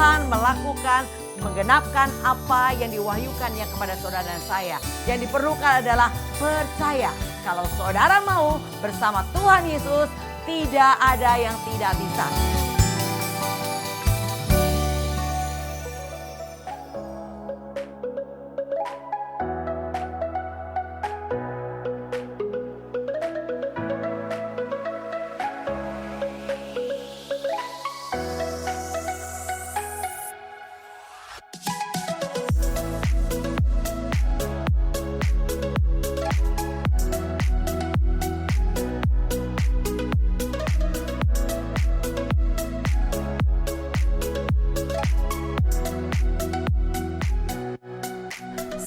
Tuhan melakukan, menggenapkan apa yang diwahyukannya kepada saudara dan saya. Yang diperlukan adalah percaya. Kalau saudara mau bersama Tuhan Yesus, tidak ada yang tidak bisa.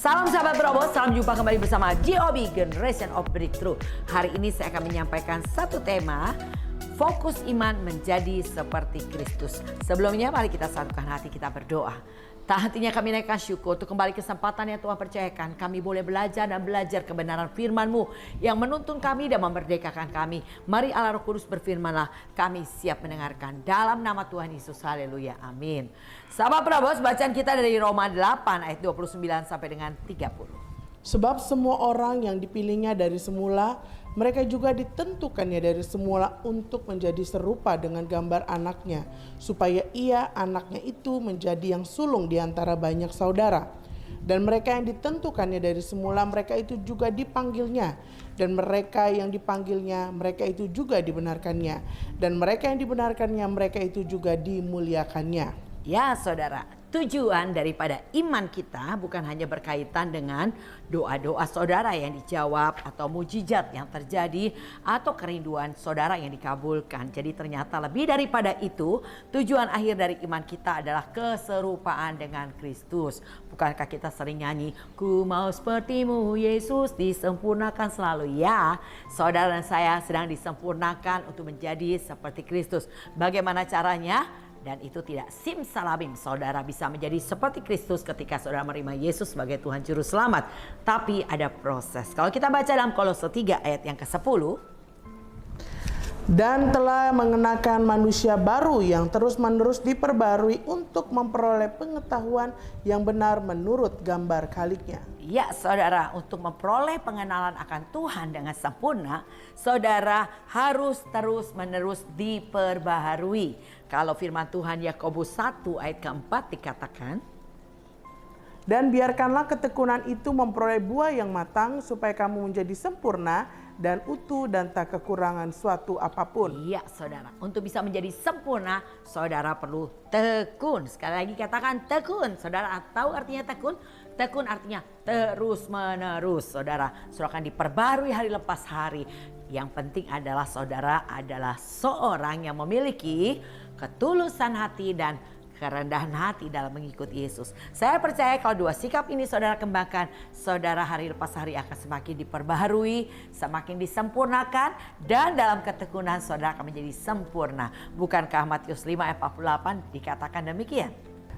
Salam sahabat Berobos, salam jumpa kembali bersama GOB Generation of Breakthrough. Hari ini saya akan menyampaikan satu tema, fokus iman menjadi seperti Kristus. Sebelumnya mari kita satukan hati, kita berdoa. Tak hentinya kami naikkan syukur untuk kembali kesempatan yang Tuhan percayakan. Kami boleh belajar dan belajar kebenaran firman-Mu yang menuntun kami dan memerdekakan kami. Mari Allah Roh Kudus berfirmanlah, kami siap mendengarkan. Dalam nama Tuhan Yesus, haleluya, amin. Sahabat Berobos, bacaan kita dari Roma 8 ayat 29 sampai dengan 30. Sebab semua orang yang dipilihnya dari semula, mereka juga ditentukannya dari semula untuk menjadi serupa dengan gambar anaknya, supaya ia, anaknya itu, menjadi yang sulung di antara banyak saudara. Dan mereka yang ditentukannya dari semula, mereka itu juga dipanggilnya. Dan mereka yang dipanggilnya, mereka itu juga dibenarkannya. Dan mereka yang dibenarkannya, mereka itu juga dimuliakannya. Ya saudara, tujuan daripada iman kita bukan hanya berkaitan dengan doa-doa saudara yang dijawab atau mujizat yang terjadi atau kerinduan saudara yang dikabulkan. Jadi ternyata lebih daripada itu, tujuan akhir dari iman kita adalah keserupaan dengan Kristus. Bukankah kita sering nyanyi, ku mau sepertimu Yesus, disempurnakan selalu. Ya, saudara dan saya sedang disempurnakan untuk menjadi seperti Kristus. Bagaimana caranya? Dan itu tidak simsalabim saudara bisa menjadi seperti Kristus ketika saudara menerima Yesus sebagai Tuhan Juru Selamat. Tapi ada proses. Kalau kita baca dalam Kolose 3 ayat yang ke-10. Dan telah mengenakan manusia baru yang terus-menerus diperbarui untuk memperoleh pengetahuan yang benar menurut gambar Khaliknya. Ya saudara, untuk memperoleh pengenalan akan Tuhan dengan sempurna, saudara harus terus-menerus diperbaharui. Kalau firman Tuhan Yakobus 1 ayat keempat dikatakan, dan biarkanlah ketekunan itu memperoleh buah yang matang supaya kamu menjadi sempurna dan utuh dan tak kekurangan suatu apapun. Iya saudara, untuk bisa menjadi sempurna, saudara perlu tekun. Sekali lagi katakan tekun. Saudara tahu artinya tekun? Tekun artinya terus menerus. Saudara akan diperbarui hari lepas hari. Yang penting adalah saudara adalah seorang yang memiliki ketulusan hati dan kerendahan hati dalam mengikuti Yesus. Saya percaya kalau dua sikap ini saudara kembangkan, saudara hari lepas hari akan semakin diperbaharui, semakin disempurnakan, dan dalam ketekunan saudara akan menjadi sempurna. Bukankah Matius 5 ayat 48 dikatakan demikian?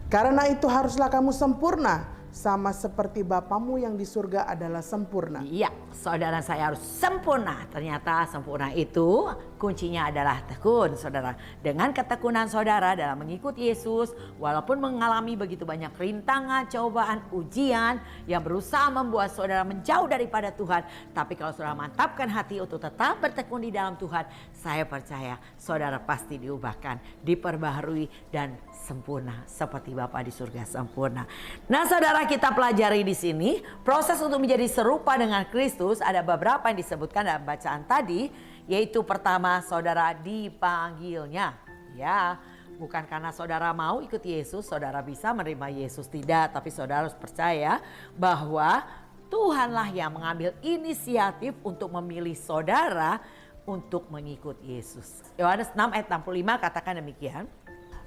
Karena itu haruslah kamu sempurna, sama seperti Bapamu yang di surga adalah sempurna. Iya, saudara saya harus sempurna. Ternyata sempurna itu kuncinya adalah tekun, saudara. Dengan ketekunan saudara dalam mengikuti Yesus, walaupun mengalami begitu banyak rintangan, cobaan, ujian yang berusaha membuat saudara menjauh daripada Tuhan, tapi kalau saudara mantapkan hati untuk tetap bertekun di dalam Tuhan, saya percaya saudara pasti diubahkan, diperbaharui dan sempurna seperti Bapa di surga sempurna. Nah, saudara, kita pelajari di sini proses untuk menjadi serupa dengan Kristus. Ada beberapa yang disebutkan dalam bacaan tadi, yaitu pertama, saudara dipanggilnya. Ya, bukan karena saudara mau ikut Yesus, saudara bisa menerima Yesus, tidak. Tapi saudara harus percaya bahwa Tuhanlah yang mengambil inisiatif untuk memilih saudara untuk mengikut Yesus. Yohanes 6 ayat 65 katakan demikian.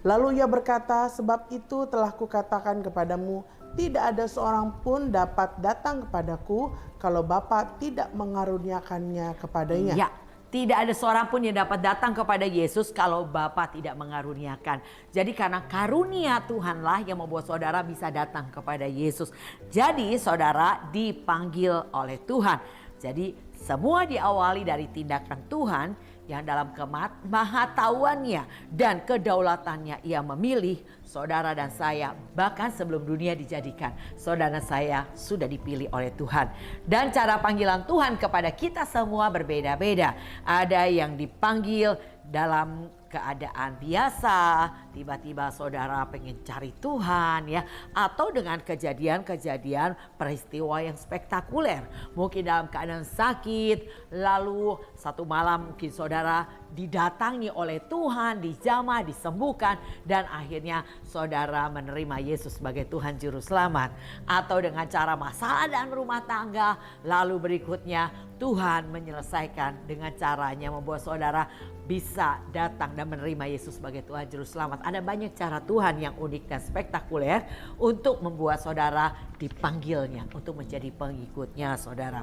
Lalu ia berkata, sebab itu telah kukatakan kepadamu, tidak ada seorang pun dapat datang kepadaku kalau Bapa tidak mengaruniakannya kepadanya. Ya, tidak ada seorang pun yang dapat datang kepada Yesus kalau Bapa tidak mengaruniakan. Jadi karena karunia Tuhanlah yang membuat saudara bisa datang kepada Yesus. Jadi saudara dipanggil oleh Tuhan. Jadi Semua diawali dari tindakan Tuhan yang dalam kemahatauannya dan kedaulatannya ia memilih saudara dan saya. Bahkan sebelum dunia dijadikan, saudara saya sudah dipilih oleh Tuhan. Dan cara panggilan Tuhan kepada kita semua berbeda-beda. Ada yang dipanggil dalam keadaan biasa, tiba-tiba saudara pengen cari Tuhan ya, atau dengan kejadian-kejadian peristiwa yang spektakuler. Mungkin dalam keadaan sakit, lalu satu malam mungkin saudara didatangi oleh Tuhan, dijamah, disembuhkan, dan akhirnya saudara menerima Yesus sebagai Tuhan Juru Selamat. Atau dengan cara masalah dalam rumah tangga, lalu berikutnya Tuhan menyelesaikan dengan caranya membuat saudara bisa datang dan menerima Yesus sebagai Tuhan Juru Selamat. Ada banyak cara Tuhan yang unik dan spektakuler untuk membuat saudara dipanggilnya untuk menjadi pengikutnya saudara.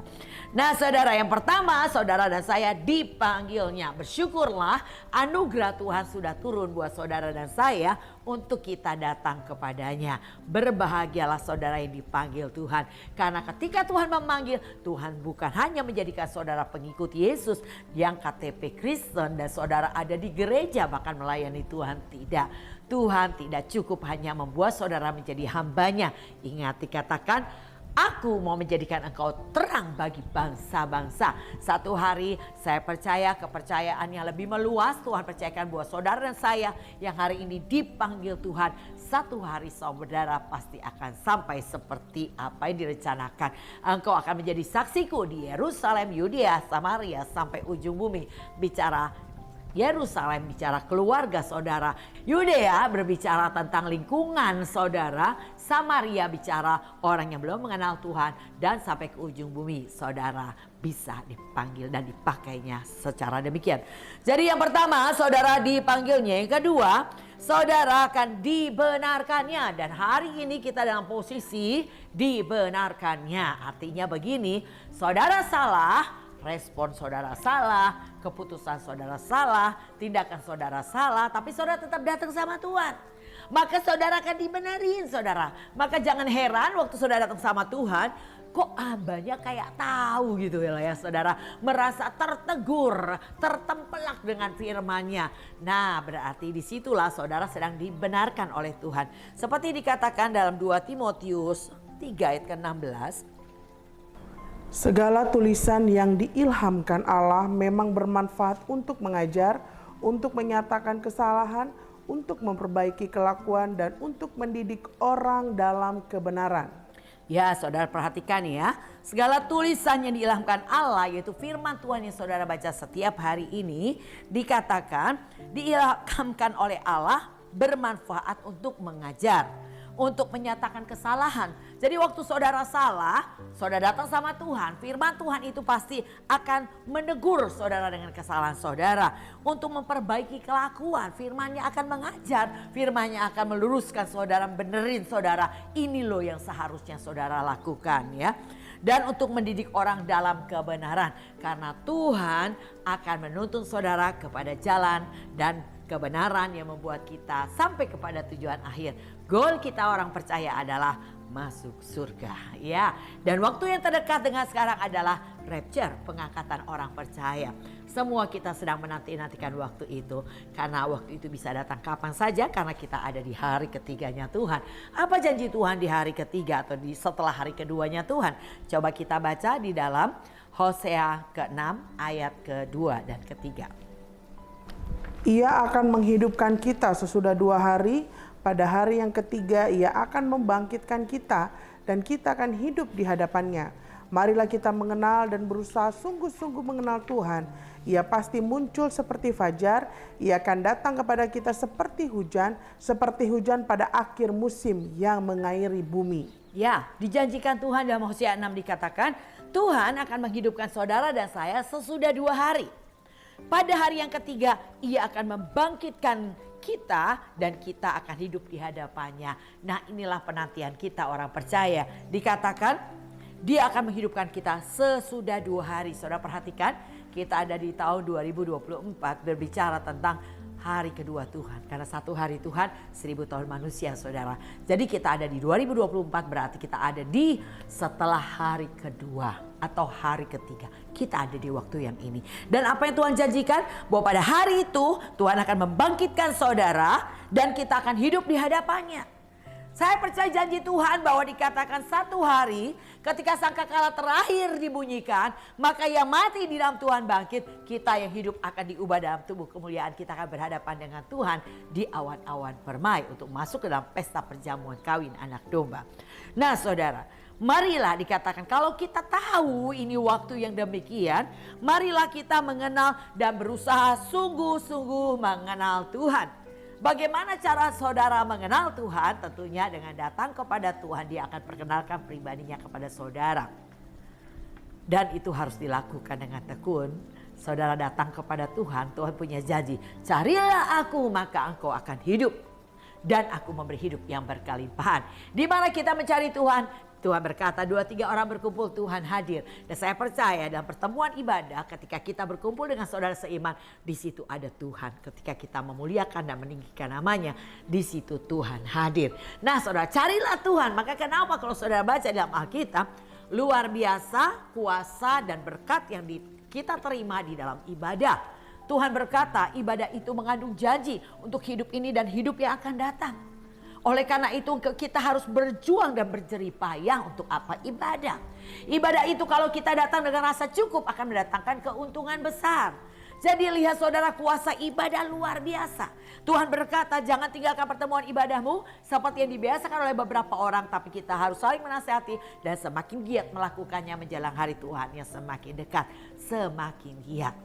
Nah saudara, yang pertama saudara dan saya dipanggilnya. Bersyukurlah anugerah Tuhan sudah turun buat saudara dan saya untuk kita datang kepadanya. Berbahagialah saudara yang dipanggil Tuhan. Karena ketika Tuhan memanggil, Tuhan bukan hanya menjadikan saudara pengikut Yesus yang KTP Kristen dan saudara ada di gereja bahkan melayani Tuhan. Tidak. Tuhan tidak cukup hanya membuat saudara menjadi hambanya. Ingat dikatakan, aku mau menjadikan engkau terang bagi bangsa-bangsa. Satu hari saya percaya kepercayaan yang lebih meluas Tuhan percayakan buat saudara dan saya yang hari ini dipanggil Tuhan. Satu hari saudara pasti akan sampai seperti apa yang direncanakan. Engkau akan menjadi saksiku di Yerusalem, Yudea, Samaria sampai ujung bumi. Bicara Yerusalem bicara keluarga saudara, Yudea berbicara tentang lingkungan saudara, Samaria bicara orang yang belum mengenal Tuhan, dan sampai ke ujung bumi saudara bisa dipanggil dan dipakainya secara demikian. Jadi yang pertama saudara dipanggilnya, yang kedua saudara akan dibenarkannya, dan hari ini kita dalam posisi dibenarkannya. Artinya begini, saudara salah, respon saudara salah, keputusan saudara salah, tindakan saudara salah, tapi saudara tetap datang sama Tuhan. Maka saudara akan dibenerin saudara. Maka jangan heran waktu saudara datang sama Tuhan, kok hambanya kayak tahu gitu ya saudara. Merasa tertegur, tertempelak dengan firman-Nya. Nah berarti disitulah saudara sedang dibenarkan oleh Tuhan. Seperti dikatakan dalam 2 Timotius 3 ayat ke-16. Segala tulisan yang diilhamkan Allah memang bermanfaat untuk mengajar, untuk menyatakan kesalahan, untuk memperbaiki kelakuan, dan untuk mendidik orang dalam kebenaran. Ya saudara perhatikan ya, segala tulisan yang diilhamkan Allah yaitu firman Tuhan yang saudara baca setiap hari ini dikatakan diilhamkan oleh Allah bermanfaat untuk mengajar, untuk menyatakan kesalahan. Jadi waktu saudara salah, saudara datang sama Tuhan, firman Tuhan itu pasti akan menegur saudara dengan kesalahan saudara. Untuk memperbaiki kelakuan, firman-Nya akan mengajar, firman-Nya akan meluruskan saudara, benerin saudara. Ini loh yang seharusnya saudara lakukan ya. Dan untuk mendidik orang dalam kebenaran. Karena Tuhan akan menuntun saudara kepada jalan dan kebenaran yang membuat kita sampai kepada tujuan akhir. Goal kita orang percaya adalah masuk surga ya. Dan waktu yang terdekat dengan sekarang adalah rapture, pengangkatan orang percaya. Semua kita sedang menanti-nantikan waktu itu, karena waktu itu bisa datang kapan saja karena kita ada di hari ketiganya Tuhan. Apa janji Tuhan di hari ketiga atau setelah hari keduanya Tuhan? Coba kita baca di dalam Hosea ke-6 ayat ke-2 dan ke-3. Ia akan menghidupkan kita sesudah 2 hari. Pada hari yang ketiga ia akan membangkitkan kita dan kita akan hidup di hadapannya. Marilah kita mengenal dan berusaha sungguh-sungguh mengenal Tuhan. Ia pasti muncul seperti fajar, ia akan datang kepada kita seperti hujan pada akhir musim yang mengairi bumi. Ya, dijanjikan Tuhan dalam Hosea 6 dikatakan, Tuhan akan menghidupkan saudara dan saya sesudah 2 hari. Pada hari yang ketiga ia akan membangkitkan kita dan kita akan hidup di hadapannya. Nah inilah penantian kita orang percaya. Dikatakan dia akan menghidupkan kita sesudah 2 hari. Saudara perhatikan, kita ada di tahun 2024 berbicara tentang hari kedua Tuhan. Karena satu hari Tuhan 1000 tahun manusia, saudara. Jadi kita ada di 2024, berarti kita ada di setelah hari kedua atau hari ketiga. Kita ada di waktu yang ini. Dan apa yang Tuhan janjikan? Bahwa pada hari itu Tuhan akan membangkitkan saudara dan kita akan hidup di hadapannya. Saya percaya janji Tuhan bahwa dikatakan satu hari ketika sangkakala terakhir dibunyikan, maka yang mati di dalam Tuhan bangkit, kita yang hidup akan diubah dalam tubuh kemuliaan. Kita akan berhadapan dengan Tuhan di awan-awan permai untuk masuk ke dalam pesta perjamuan kawin anak domba. Nah saudara, marilah dikatakan kalau kita tahu ini waktu yang demikian, marilah kita mengenal dan berusaha sungguh-sungguh mengenal Tuhan. Bagaimana cara saudara mengenal Tuhan? Tentunya dengan datang kepada Tuhan, dia akan perkenalkan pribadinya kepada saudara. Dan itu harus dilakukan dengan tekun. Saudara datang kepada Tuhan, Tuhan punya janji. Carilah aku maka engkau akan hidup. Dan aku memberi hidup yang berkelimpahan. Di mana kita mencari Tuhan? Tuhan berkata 2-3 orang berkumpul Tuhan hadir. Dan saya percaya dalam pertemuan ibadah ketika kita berkumpul dengan saudara seiman, di situ ada Tuhan. Ketika kita memuliakan dan meninggikan namanya, di situ Tuhan hadir. Nah saudara, carilah Tuhan. Maka kenapa kalau saudara baca dalam Alkitab, luar biasa kuasa dan berkat yang kita terima di dalam ibadah. Tuhan berkata ibadah itu mengandung janji untuk hidup ini dan hidup yang akan datang. Oleh karena itu kita harus berjuang dan berjerih payah untuk apa? Ibadah. Ibadah itu kalau kita datang dengan rasa cukup akan mendatangkan keuntungan besar. Jadi lihat saudara, kuasa ibadah luar biasa. Tuhan berkata jangan tinggalkan pertemuan ibadahmu seperti yang dibiasakan oleh beberapa orang. Tapi kita harus saling menasihati dan semakin giat melakukannya menjelang hari Tuhan yang semakin dekat. Semakin giat.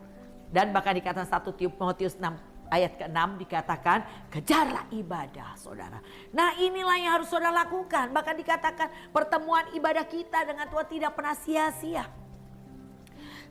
Dan bahkan dikatakan 1 Timotius 6 ayat ke-6 dikatakan kejarlah ibadah saudara. Nah inilah yang harus saudara lakukan. Bahkan dikatakan pertemuan ibadah kita dengan Tuhan tidak pernah sia-sia.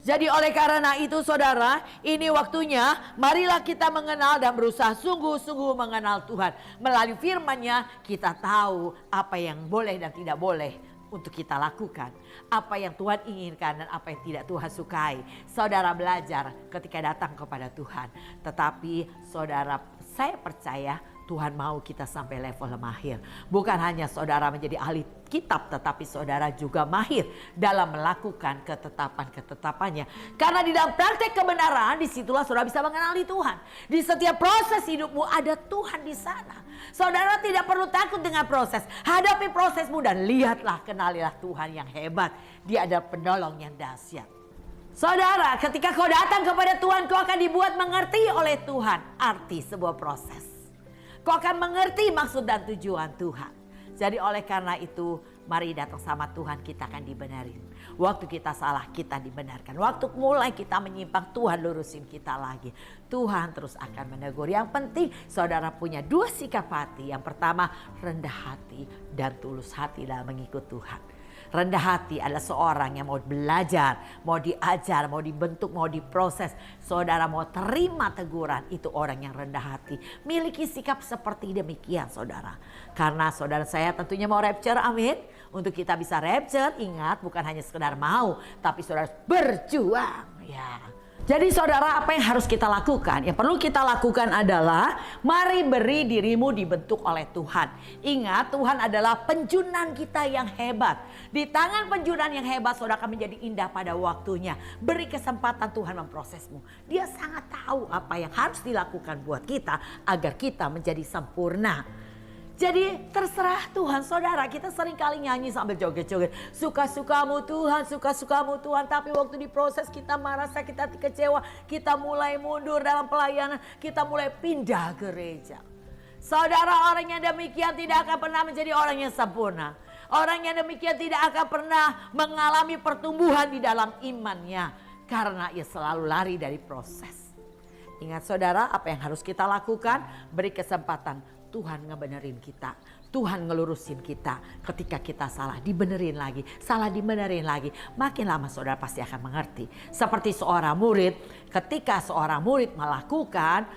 Jadi oleh karena itu saudara, ini waktunya marilah kita mengenal dan berusaha sungguh-sungguh mengenal Tuhan. Melalui firman-Nya kita tahu apa yang boleh dan tidak boleh untuk kita lakukan. Apa yang Tuhan inginkan dan apa yang tidak Tuhan sukai. Saudara belajar ketika datang kepada Tuhan. Tetapi saudara, saya percaya Tuhan mau kita sampai level mahir. Bukan hanya saudara menjadi ahli kitab, tetapi saudara juga mahir dalam melakukan ketetapan-ketetapannya. Karena di dalam praktek kebenaran, disitulah saudara bisa mengenali Tuhan. Di setiap proses hidupmu ada Tuhan di sana. Saudara tidak perlu takut dengan proses. Hadapi prosesmu dan lihatlah, kenalilah Tuhan yang hebat. Dia adalah penolong yang dahsyat. Saudara, ketika kau datang kepada Tuhan, kau akan dibuat mengerti oleh Tuhan arti sebuah proses. Kau akan mengerti maksud dan tujuan Tuhan. Jadi oleh karena itu, mari datang sama Tuhan, kita akan dibenarin. Waktu kita salah, kita dibenarkan. Waktu mulai kita menyimpang, Tuhan lurusin kita lagi. Tuhan terus akan menegur. Yang penting saudara punya 2 sikap hati. Yang pertama, rendah hati dan tulus hati dalam mengikut Tuhan. Rendah hati adalah seorang yang mau belajar, mau diajar, mau dibentuk, mau diproses. Saudara mau terima teguran, itu orang yang rendah hati. Miliki sikap seperti demikian saudara. Karena saudara saya tentunya mau rapture, amin. Untuk kita bisa rapture, ingat bukan hanya sekedar mau, tapi saudara berjuang. Ya. Jadi saudara, apa yang harus kita lakukan? Yang perlu kita lakukan adalah mari beri dirimu dibentuk oleh Tuhan. Ingat, Tuhan adalah penjunan kita yang hebat. Di tangan penjunan yang hebat saudara akan menjadi indah pada waktunya. Beri kesempatan Tuhan memprosesmu. Dia sangat tahu apa yang harus dilakukan buat kita agar kita menjadi sempurna. Jadi terserah Tuhan. Saudara, kita sering kali nyanyi sambil joget-joget. Suka-sukamu Tuhan, suka-sukamu Tuhan. Tapi waktu diproses kita merasa kita kecewa. Kita mulai mundur dalam pelayanan. Kita mulai pindah gereja. Saudara, orang yang demikian tidak akan pernah menjadi orang yang sempurna. Orang yang demikian tidak akan pernah mengalami pertumbuhan di dalam imannya. Karena ia selalu lari dari proses. Ingat saudara, apa yang harus kita lakukan? Beri kesempatan. Tuhan ngebenerin kita. Tuhan ngelurusin kita. Ketika kita salah, dibenerin lagi. Salah dibenerin lagi. Makin lama saudara pasti akan mengerti. Seperti seorang murid. Ketika seorang murid melakukan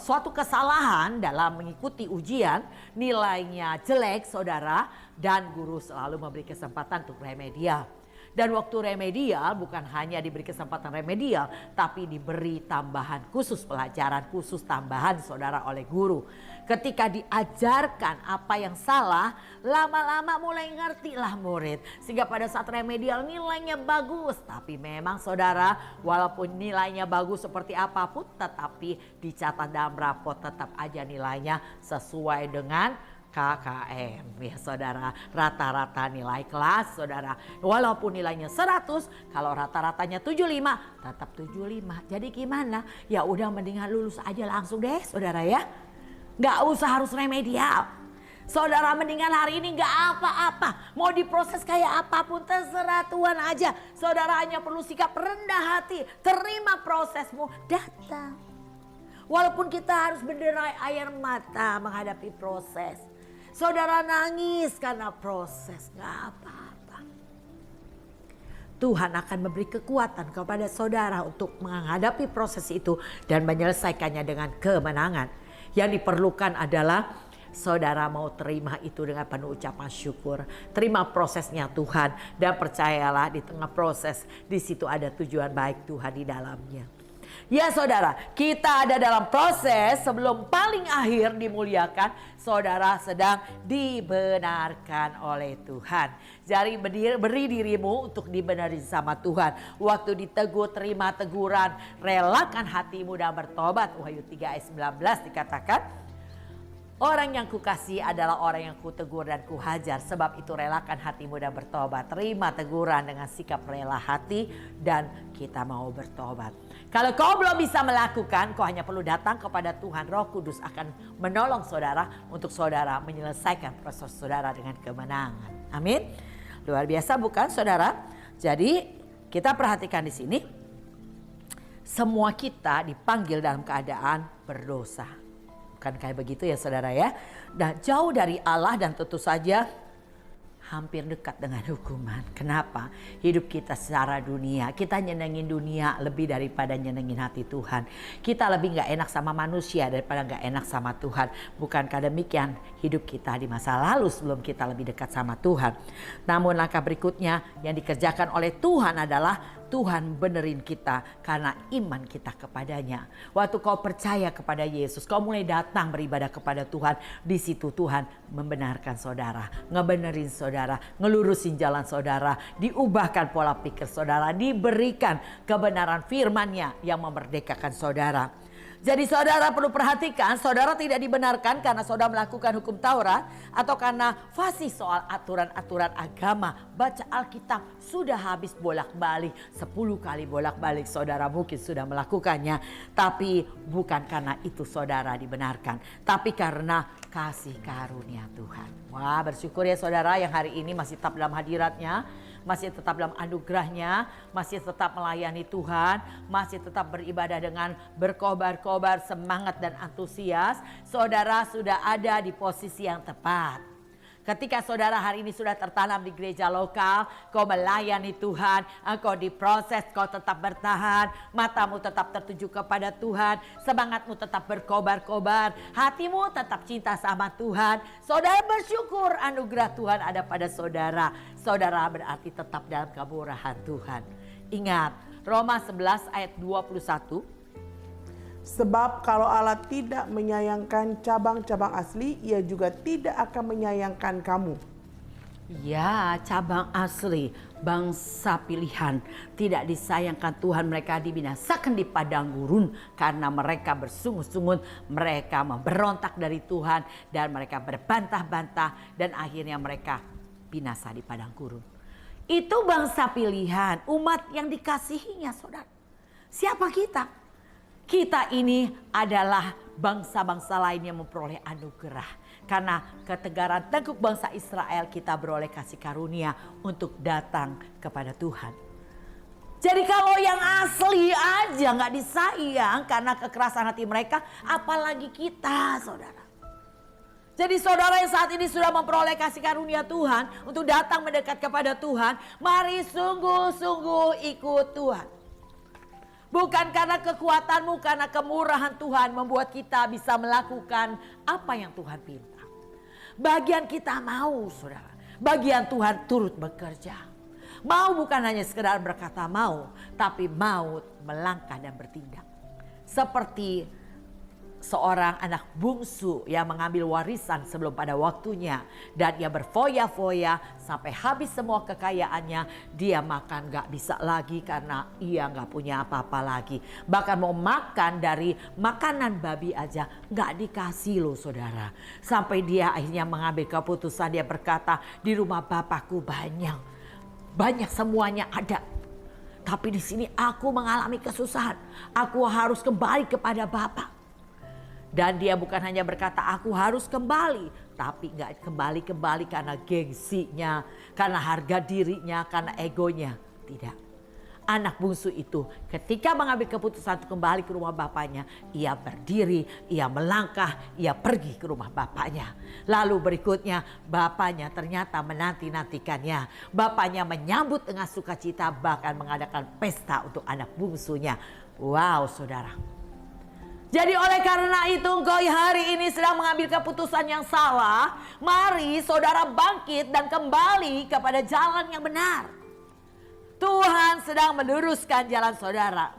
suatu kesalahan dalam mengikuti ujian. Nilainya jelek saudara. Dan guru selalu memberi kesempatan untuk remedial. Dan waktu remedial bukan hanya diberi kesempatan remedial, tapi diberi tambahan khusus, pelajaran khusus tambahan saudara oleh guru. Ketika diajarkan apa yang salah, lama-lama mulai ngerti lah murid. Sehingga pada saat remedial nilainya bagus. Tapi memang saudara, walaupun nilainya bagus seperti apapun, tetapi dicatat dalam rapot tetap aja nilainya sesuai dengan KKM ya saudara, rata-rata nilai kelas saudara, walaupun nilainya 100, kalau rata-ratanya 75 tetap 75. Jadi gimana? Ya udah mendingan lulus aja langsung deh saudara ya, nggak usah harus remedial. Saudara mendingan hari ini nggak apa-apa, mau diproses kayak apapun terserah Tuhan aja. Saudara hanya perlu sikap rendah hati, terima prosesmu, datang. Walaupun kita harus berderai air mata menghadapi proses. Saudara nangis karena proses, gak apa-apa. Tuhan akan memberi kekuatan kepada saudara untuk menghadapi proses itu dan menyelesaikannya dengan kemenangan. Yang diperlukan adalah saudara mau terima itu dengan penuh ucapan syukur. Terima prosesnya Tuhan dan percayalah di tengah proses di situ ada tujuan baik Tuhan di dalamnya. Ya saudara, kita ada dalam proses sebelum paling akhir dimuliakan. Saudara sedang dibenarkan oleh Tuhan. Jadi beri dirimu untuk dibenarkan sama Tuhan. Waktu ditegur, terima teguran, relakan hatimu dan bertobat. Wahyu 3 ayat 19 dikatakan, orang yang kukasihi adalah orang yang kutegur dan kuhajar. Sebab itu relakan hatimu dan bertobat. Terima teguran dengan sikap rela hati dan kita mau bertobat. Kalau kau belum bisa melakukan, kau hanya perlu datang kepada Tuhan. Roh Kudus akan menolong saudara untuk saudara menyelesaikan proses saudara dengan kemenangan. Amin. Luar biasa bukan saudara? Jadi kita perhatikan di sini. Semua kita dipanggil dalam keadaan berdosa. Bukan kayak begitu ya saudara ya. Dan jauh dari Allah dan tentu saja hampir dekat dengan hukuman. Kenapa? Hidup kita secara dunia, kita nyenengin dunia lebih daripada nyenengin hati Tuhan. Kita lebih gak enak sama manusia daripada gak enak sama Tuhan. Bukankah demikian hidup kita di masa lalu sebelum kita lebih dekat sama Tuhan? Namun langkah berikutnya yang dikerjakan oleh Tuhan adalah Tuhan benerin kita karena iman kita kepadanya. Waktu kau percaya kepada Yesus, kau mulai datang beribadah kepada Tuhan. Di situ Tuhan membenarkan saudara, ngebenerin saudara, ngelurusin jalan saudara, diubahkan pola pikir saudara, diberikan kebenaran firman-Nya yang memerdekakan saudara. Jadi saudara perlu perhatikan, saudara tidak dibenarkan karena saudara melakukan hukum Taurat atau karena fasih soal aturan-aturan agama. Baca Alkitab sudah habis bolak-balik, 10 kali bolak-balik saudara mungkin sudah melakukannya. Tapi bukan karena itu saudara dibenarkan, tapi karena kasih karunia Tuhan. Wah, bersyukur ya saudara yang hari ini masih tetap dalam hadirat-Nya, masih tetap dalam anugerah-Nya, masih tetap melayani Tuhan, masih tetap beribadah dengan berkobar-kobar, semangat dan antusias. Saudara sudah ada di posisi yang tepat. Ketika saudara hari ini sudah tertanam di gereja lokal, kau melayani Tuhan, engkau diproses, kau tetap bertahan, matamu tetap tertuju kepada Tuhan, semangatmu tetap berkobar-kobar, hatimu tetap cinta sama Tuhan. Saudara bersyukur anugerah Tuhan ada pada saudara. Saudara berarti tetap dalam kemurahan Tuhan. Ingat, Roma 11 ayat 21. Sebab kalau Allah tidak menyayangkan cabang-cabang asli, Ia juga tidak akan menyayangkan kamu. Ya, cabang asli, bangsa pilihan tidak disayangkan Tuhan, mereka dibinasakan di padang gurun karena mereka bersungut-sungut, mereka memberontak dari Tuhan dan mereka berbantah-bantah dan akhirnya mereka binasa di padang gurun. Itu bangsa pilihan, umat yang dikasihinya saudara. Siapa kita? Kita ini adalah bangsa-bangsa lain yang memperoleh anugerah. Karena ketegaran teguk bangsa Israel kita beroleh kasih karunia untuk datang kepada Tuhan. Jadi kalau yang asli aja gak disayang karena kekerasan hati mereka, apalagi kita saudara. Jadi saudara yang saat ini sudah memperoleh kasih karunia Tuhan untuk datang mendekat kepada Tuhan, mari sungguh-sungguh ikut Tuhan. Bukan karena kekuatanmu, karena kemurahan Tuhan membuat kita bisa melakukan apa yang Tuhan pinta. Bagian kita mau saudara, bagian Tuhan turut bekerja. Mau bukan hanya sekedar berkata mau, tapi mau melangkah dan bertindak. Seperti seorang anak bungsu yang mengambil warisan sebelum pada waktunya. Dan ia berfoya-foya sampai habis semua kekayaannya. Dia makan gak bisa lagi karena ia gak punya apa-apa lagi. Bahkan mau makan dari makanan babi aja gak dikasih loh saudara. Sampai dia akhirnya mengambil keputusan, dia berkata, di rumah bapakku banyak semuanya ada. Tapi di sini aku mengalami kesusahan. Aku harus kembali kepada Bapak. Dan dia bukan hanya berkata aku harus kembali. Tapi gak kembali karena gengsinya, karena harga dirinya, karena egonya. Tidak. Anak bungsu itu ketika mengambil keputusan untuk kembali ke rumah bapaknya, ia berdiri, ia melangkah, ia pergi ke rumah bapaknya. Lalu berikutnya bapaknya ternyata menanti-nantikannya. Bapaknya menyambut dengan sukacita, bahkan mengadakan pesta untuk anak bungsunya. Wow saudara. Jadi oleh karena itu engkau hari ini sedang mengambil keputusan yang salah. Mari saudara bangkit dan kembali kepada jalan yang benar. Tuhan sedang meluruskan jalan saudara.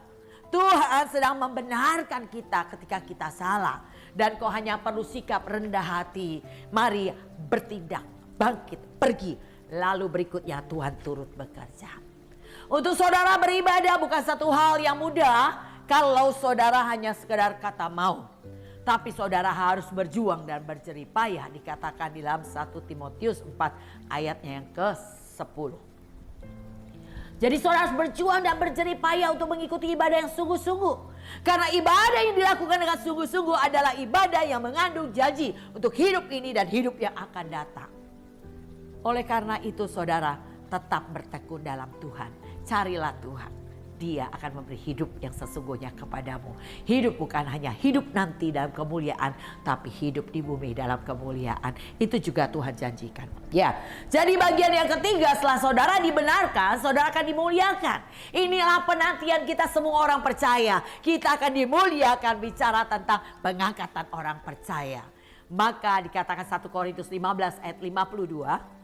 Tuhan sedang membenarkan kita ketika kita salah. Dan kau hanya perlu sikap rendah hati. Mari bertindak, bangkit, pergi. Lalu berikutnya Tuhan turut bekerja. Untuk saudara beribadah bukan satu hal yang mudah. Kalau saudara hanya sekedar kata mau. Tapi saudara harus berjuang dan berjerih payah. Dikatakan di dalam 1 Timotius 4 ayatnya yang ke-10. Jadi saudara harus berjuang dan berjerih payah untuk mengikuti ibadah yang sungguh-sungguh. Karena ibadah yang dilakukan dengan sungguh-sungguh adalah ibadah yang mengandung janji untuk hidup ini dan hidup yang akan datang. Oleh karena itu saudara tetap bertekun dalam Tuhan. Carilah Tuhan. Dia akan memberi hidup yang sesungguhnya kepadamu. Hidup bukan hanya hidup nanti dalam kemuliaan, tapi hidup di bumi dalam kemuliaan. Itu juga Tuhan janjikan. Ya, jadi bagian yang ketiga, setelah saudara dibenarkan, saudara akan dimuliakan. Inilah penantian kita semua orang percaya. Kita akan dimuliakan, bicara tentang pengangkatan orang percaya. Maka dikatakan 1 Korintus 15 ayat 52.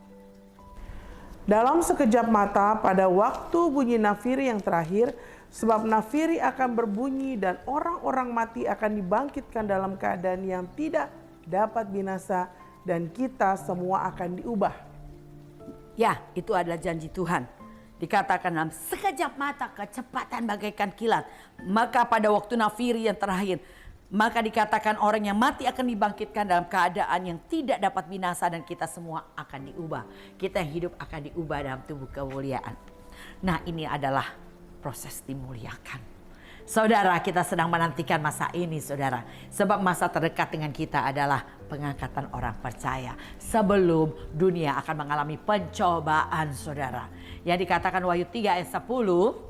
Dalam sekejap mata pada waktu bunyi nafiri yang terakhir, sebab nafiri akan berbunyi dan orang-orang mati akan dibangkitkan dalam keadaan yang tidak dapat binasa dan kita semua akan diubah. Ya, itu adalah janji Tuhan. Dikatakan dalam sekejap mata kecepatan bagaikan kilat. Maka pada waktu nafiri yang terakhir, maka dikatakan orang yang mati akan dibangkitkan dalam keadaan yang tidak dapat binasa dan kita semua akan diubah. Kita yang hidup akan diubah dalam tubuh kemuliaan. Nah, ini adalah proses dimuliakan. Saudara, kita sedang menantikan masa ini saudara. Sebab masa terdekat dengan kita adalah pengangkatan orang percaya. Sebelum dunia akan mengalami pencobaan saudara. Yang dikatakan Wahyu 3 ayat 10.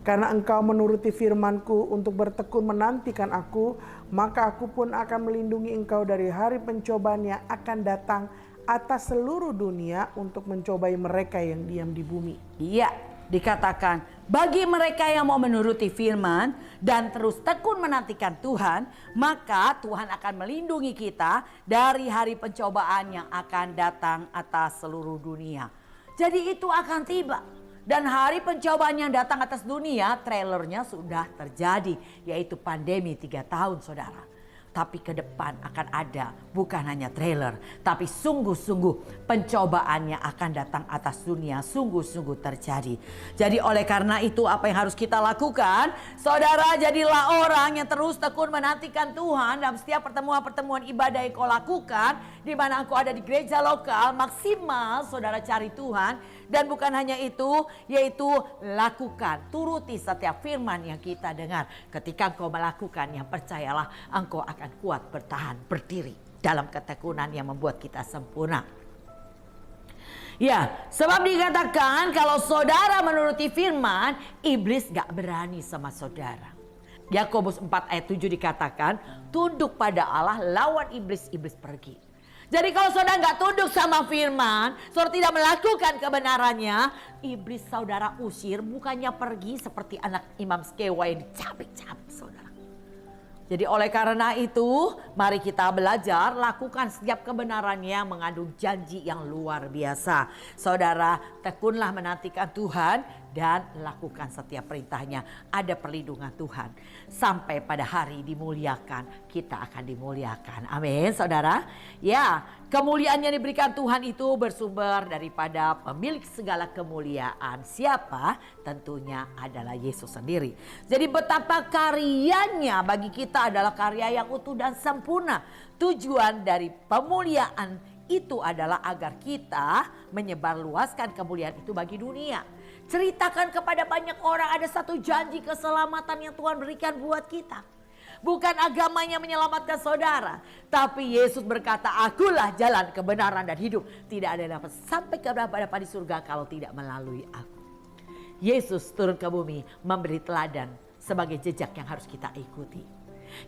Karena engkau menuruti firman-Ku untuk bertekun menantikan Aku, maka Aku pun akan melindungi engkau dari hari pencobaan yang akan datang atas seluruh dunia untuk mencobai mereka yang diam di bumi. Iya, dikatakan bagi mereka yang mau menuruti firman dan terus tekun menantikan Tuhan, maka Tuhan akan melindungi kita dari hari pencobaan yang akan datang atas seluruh dunia. Jadi itu akan tiba. Dan hari pencobaan yang datang atas dunia, trailernya sudah terjadi, yaitu pandemi 3 tahun saudara. Tapi ke depan akan ada bukan hanya trailer, tapi sungguh-sungguh pencobaan yang akan datang atas dunia sungguh-sungguh terjadi. Jadi oleh karena itu apa yang harus kita lakukan? Saudara, jadilah orang yang terus tekun menantikan Tuhan dalam setiap pertemuan-pertemuan ibadah yang kau lakukan. Di mana engkau ada di gereja lokal, maksimal saudara cari Tuhan. Dan bukan hanya itu, yaitu lakukan, turuti setiap firman yang kita dengar. Ketika engkau melakukannya, percayalah engkau akan kuat bertahan, berdiri dalam ketekunan yang membuat kita sempurna. Ya, sebab dikatakan kalau saudara menuruti firman, iblis gak berani sama saudara. Yakobus 4 ayat 7 dikatakan, tunduk pada Allah, lawan iblis, iblis pergi. Jadi kalau saudara gak tunduk sama firman, saudara tidak melakukan kebenarannya, iblis saudara usir, bukannya pergi seperti anak Imam Skewa yang dicabik-cabik saudara. Jadi oleh karena itu, Mari kita belajar lakukan setiap kebenaran yang mengandung janji yang luar biasa. Saudara, tekunlah menantikan Tuhan dan lakukan setiap perintahnya. Ada perlindungan Tuhan. Sampai pada hari dimuliakan, kita akan dimuliakan. Amin, saudara. Ya, kemuliaan yang diberikan Tuhan itu bersumber daripada pemilik segala kemuliaan. Siapa? Tentunya adalah Yesus sendiri. Jadi betapa karyanya bagi kita adalah karya yang utuh dan sempurna. Tujuan dari pemuliaan itu adalah agar kita menyebarluaskan kemuliaan itu bagi dunia. Ceritakan kepada banyak orang ada satu janji keselamatan yang Tuhan berikan buat kita. Bukan agamanya menyelamatkan saudara, tapi Yesus berkata, akulah jalan kebenaran dan hidup. Tidak ada yang dapat sampai kepada di surga kalau tidak melalui aku. Yesus turun ke bumi memberi teladan sebagai jejak yang harus kita ikuti.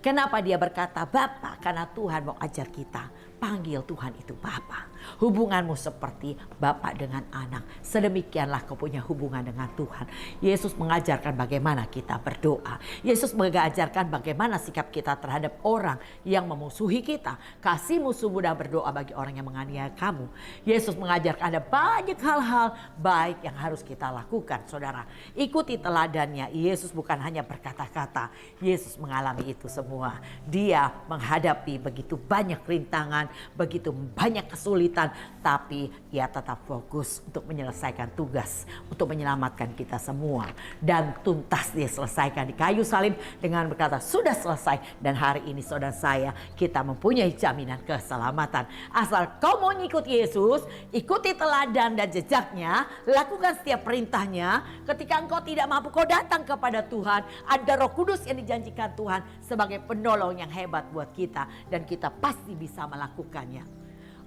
Kenapa dia berkata Bapa? Karena Tuhan mau ajar kita panggil Tuhan itu Bapa. Hubunganmu seperti Bapa dengan anak. Sedemikianlah kau punya hubungan dengan Tuhan. Yesus mengajarkan bagaimana kita berdoa. Yesus mengajarkan bagaimana sikap kita terhadap orang yang memusuhi kita. Kasih musuhmu dan berdoa bagi orang yang menganiaya kamu. Yesus mengajarkan ada banyak hal-hal baik yang harus kita lakukan, saudara. Ikuti teladannya. Yesus bukan hanya berkata-kata. Yesus mengalami itu semua. Dia menghadapi begitu banyak rintangan, begitu banyak kesulitan, tapi ia tetap fokus untuk menyelesaikan tugas, untuk menyelamatkan kita semua. Dan tuntas dia selesaikan di kayu salib dengan berkata sudah selesai. Dan hari ini saudara saya, kita mempunyai jaminan keselamatan. Asal kau mau ngikut Yesus, ikuti teladan dan jejaknya, lakukan setiap perintahnya. Ketika engkau tidak mampu, kau datang kepada Tuhan. Ada Roh Kudus yang dijanjikan Tuhan sebagai penolong yang hebat buat kita, dan kita pasti bisa melakukannya.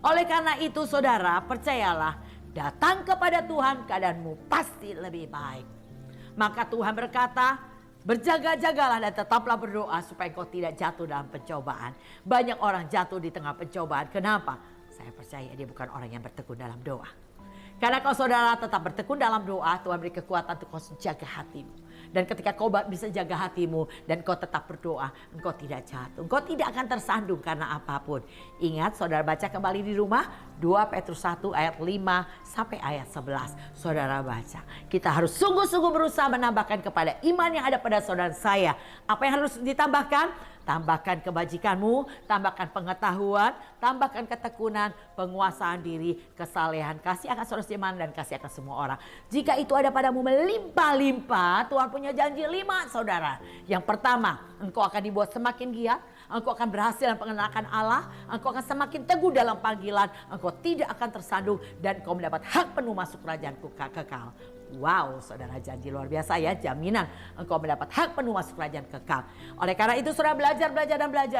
Oleh karena itu saudara, percayalah, datang kepada Tuhan keadaanmu pasti lebih baik. Maka Tuhan berkata, berjaga-jagalah dan tetaplah berdoa supaya engkau tidak jatuh dalam pencobaan. Banyak orang jatuh di tengah pencobaan. Kenapa? Saya percaya dia bukan orang yang bertekun dalam doa. Karena kalau saudara tetap bertekun dalam doa, Tuhan beri kekuatan untuk kau jaga hatimu. Dan ketika kau bisa jaga hatimu dan kau tetap berdoa, engkau tidak jatuh. Engkau tidak akan tersandung karena apapun. Ingat, saudara baca kembali di rumah 2 Petrus 1 ayat 5 sampai ayat 11. Saudara baca. Kita harus sungguh-sungguh berusaha menambahkan kepada iman yang ada pada saudara saya. Apa yang harus ditambahkan? Tambahkan kebajikanmu, tambahkan pengetahuan, tambahkan ketekunan, penguasaan diri, kesalehan, kasih akan saudara seiman dan kasih akan semua orang. Jika itu ada padamu melimpah-limpah, Tuhan punya janji 5 saudara. Yang pertama, engkau akan dibuat semakin giat, engkau akan berhasil dalam pengenalan Allah, engkau akan semakin teguh dalam panggilan, engkau tidak akan tersandung dan engkau mendapat hak penuh masuk kerajaanku kekal. Wow, saudara, janji luar biasa ya, jaminan engkau mendapat hak penuh masuk kerajaan kekal. Oleh karena itu saudara belajar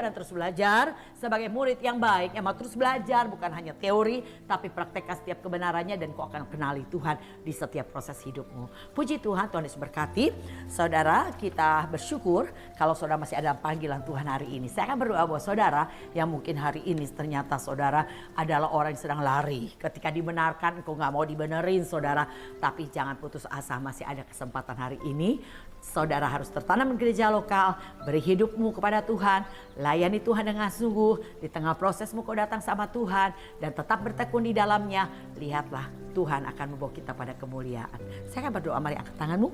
dan terus belajar sebagai murid yang baik yang mau terus belajar, bukan hanya teori tapi praktekkan setiap kebenarannya dan kau akan kenali Tuhan di setiap proses hidupmu. Puji Tuhan, Tuhan Yesus berkati. Saudara, kita bersyukur kalau saudara masih ada panggilan Tuhan hari ini. Saya akan berdoa buat saudara yang mungkin hari ini ternyata saudara adalah orang yang sedang lari. Ketika dibenarkan engkau gak mau dibenerin saudara, tapi jangan putus asa, masih ada kesempatan hari ini. Saudara harus tertanam di gereja lokal, beri hidupmu kepada Tuhan, layani Tuhan dengan sungguh. Di tengah prosesmu kau datang sama Tuhan dan tetap bertekun di dalamnya. Lihatlah, Tuhan akan membawa kita pada kemuliaan. Saya akan berdoa, mari angkat tanganmu.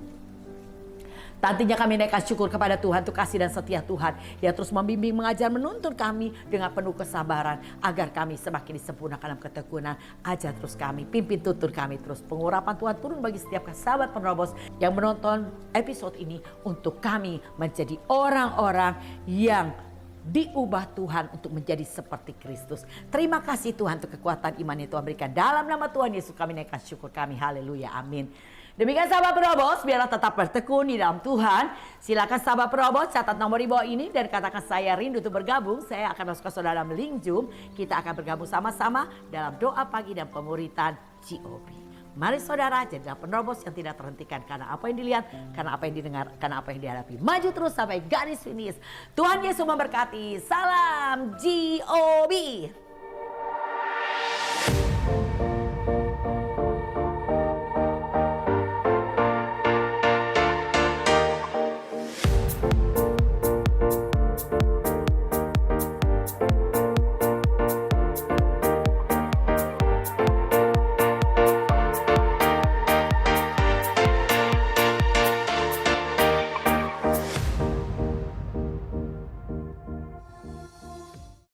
Nantinya kami naikkan syukur kepada Tuhan untuk kasih dan setia Tuhan yang terus membimbing, mengajar, menuntun kami dengan penuh kesabaran agar kami semakin disempurnakan dalam ketekunan. Ajar terus kami, pimpin tuntun kami terus. Pengurapan Tuhan turun bagi setiap sahabat penerobos yang menonton episode ini untuk kami menjadi orang-orang yang diubah Tuhan untuk menjadi seperti Kristus. Terima kasih Tuhan untuk kekuatan iman yang Tuhan berikan. Dalam nama Tuhan Yesus kami naikkan syukur kami. Haleluya, amin. Demikian sahabat Perobos, biarlah tetap bertekun di dalam Tuhan. Silakan sahabat Perobos catat nomor di bawah ini dan katakan saya rindu untuk bergabung. Saya akan masuk ke saudara dalam link Zoom. Kita akan bergabung sama-sama dalam doa pagi dan pemuritan GOB. Mari saudara, jadilah penerobos yang tidak terhentikan karena apa yang dilihat, karena apa yang didengar, karena apa yang dihadapi. Maju terus sampai garis finish. Tuhan Yesus memberkati. Salam GOB.